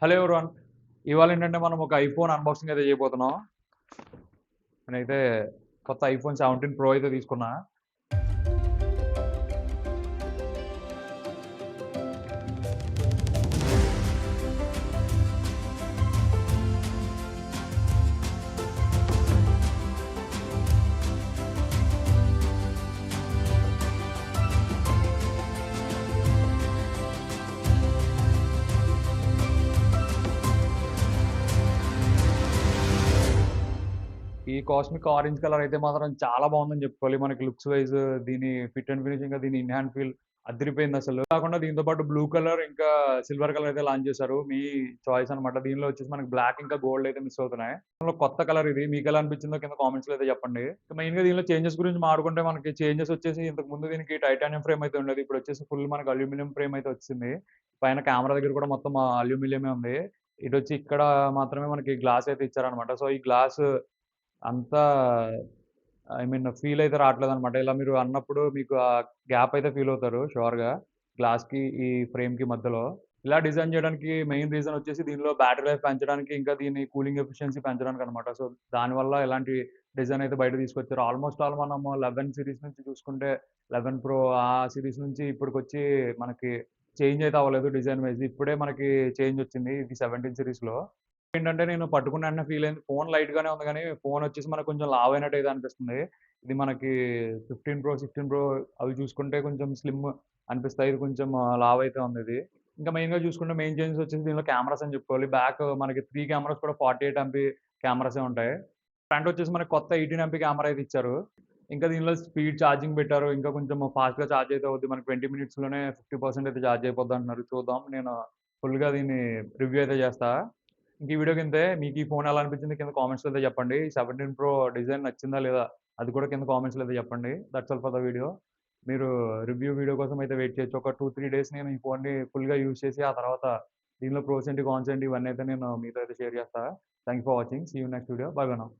Hello everyone. ఇవాళ ఏంటంటే మనం ఒక ఐఫోన్ అన్బాక్సింగ్ అయితే చేయబోతున్నాం. నేనైతే కొత్త ఐఫోన్ 17 ప్రో అయితే తీసుకున్నా. ఈ కాస్మిక్ ఆరెంజ్ కలర్ అయితే మాత్రం చాలా బాగుందని చెప్పుకోవాలి. మనకి లుక్స్ వైస్ దీని ఫిట్ అండ్ ఫినిషింగ్ దీని ఇన్ హ్యాండ్ ఫీల్ అదిరిపోయిందసలు. కాకుండా దీంతో పాటు బ్లూ కలర్ ఇంకా సిల్వర్ కలర్ అయితే లాంచ్ చేశారు. మీ చాయిస్ అన్నమాట. దీనిలో వచ్చేసి మనకి బ్లాక్ ఇంకా గోల్డ్ అయితే మిస్ అవుతున్నాయి. దీనిలో కొత్త కలర్ ఇది. మీకెలా అనిపించిందో కింద కామెంట్స్‌లో అయితే చెప్పండి. మెయిన్‌గా దీనిలో చేంజెస్ గురించి మాట్లాడుకుంటే మనకి చేంజెస్ వచ్చేసి ఇంతకు ముందు దీనికి టైటానియం ఫ్రేమ్ అయితే ఉండేది. ఇప్పుడు వచ్చేసి ఫుల్ మనకి అల్యూమినియం ఫ్రేమ్ అయితే వచ్చింది. పైన కెమెరా దగ్గర కూడా మొత్తం అల్యూమినియమే ఉంది. ఇటొచ్చి ఇక్కడ మాత్రమే మనకి గ్లాస్ అయితే ఇచ్చారన్నమాట. సో, ఈ గ్లాస్ అంతా ఫీల్ అయితే రావట్లేదనమాట. ఇలా మీరు అన్నప్పుడు మీకు ఆ గ్యాప్ అయితే ఫీల్ అవుతారు షూర్‌గా. గ్లాస్‌కి, ఈ ఫ్రేమ్‌కి మధ్యలో. ఇలా డిజైన్ చేయడానికి మెయిన్ రీజన్ వచ్చేసి దీనిలో బ్యాటరీ లైఫ్ పెంచడానికి, ఇంకా దీని కూలింగ్ ఎఫిషియన్సీ పెంచడానికనమాట. సో, దానివల్ల ఇలాంటి డిజైన్ అయితే బయటకు తీసుకొచ్చారు. ఆల్‌మోస్ట్ ఆల్ మనము 11 సీరీస్ నుంచి చూసుకుంటే 11 ప్రో ఆ సీరీస్ నుంచి ఇప్పటికొచ్చి మనకి చేంజ్ అయితే అవ్వలేదు డిజైన్ వైస్. ఇప్పుడే మనకి చేంజ్ వచ్చింది. ఇది 17 సీరీస్‌లో. ఏంటంటే నేను పట్టుకున్న వెంటనే ఫీల్ అయింది. ఫోన్ లైట్ గానే ఉంది గానీ, ఫోన్ వచ్చేసి మనకు కొంచెం లావయినట్టు అయితే అనిపిస్తుంది. ఇది మనకి 15 ప్రో, 16 ప్రో అవి చూసుకుంటే కొంచెం స్లిమ్ అనిపిస్తాయి. ఇది కొంచెం లావయితే ఉందిది. ఇంకా మెయిన్‌గా చూసుకుంటే మెయిన్ చేంజెస్ వచ్చేసి దీనిలో కెమెరాస్ అని చెప్పుకోవాలి. బ్యాక్ మనకి 3 కెమెరాస్ కూడా 48 ఎంపీ కెమెరాసే ఉంటాయి. ఫ్రంట్ వచ్చేసి మనకి కొత్త 18 ఎంపీ కెమెరా అయితే ఇచ్చారు. ఇంకా దీనిలో స్పీడ్ ఛార్జింగ్ పెట్టారు. ఇంకా కొంచెం ఫాస్ట్‌గా ఛార్జ్ అయితే అవుద్ది. మనకి 20 మినిట్స్‌లోనే 50% అయితే ఛార్జ్ అయిపోద్దంటున్నారు. చూద్దాం. నేను ఫుల్‌గా దీన్ని రివ్యూ అయితే చేస్తా. ఇంక ఈ వీడియో కిందే మీకు ఈ ఫోన్ ఎలా అనిపించింది కింద కామెంట్స్‌లో అయితే చెప్పండి. 17 ప్రో డిజైన్ నచ్చిందా లేదా? అది కూడా కింద కామెంట్స్‌లో అయితే చెప్పండి. That's all for the video. మీరు రివ్యూ వీడియో కోసం అయితే వెయిట్ చేయొచ్చు. ఒక 2, 3 డేస్ నేను ఈ ఫోన్‌ని ఫుల్‌గా యూజ్ చేసి, ఆ తర్వాత దీనిలో ప్రోస్ ఏంటి, కాన్స్ ఏంటి ఇవన్నీ అయితే నేను మీతో అయితే షేర్ చేస్తా. Thank you for watching. See you next video. Bye bye now.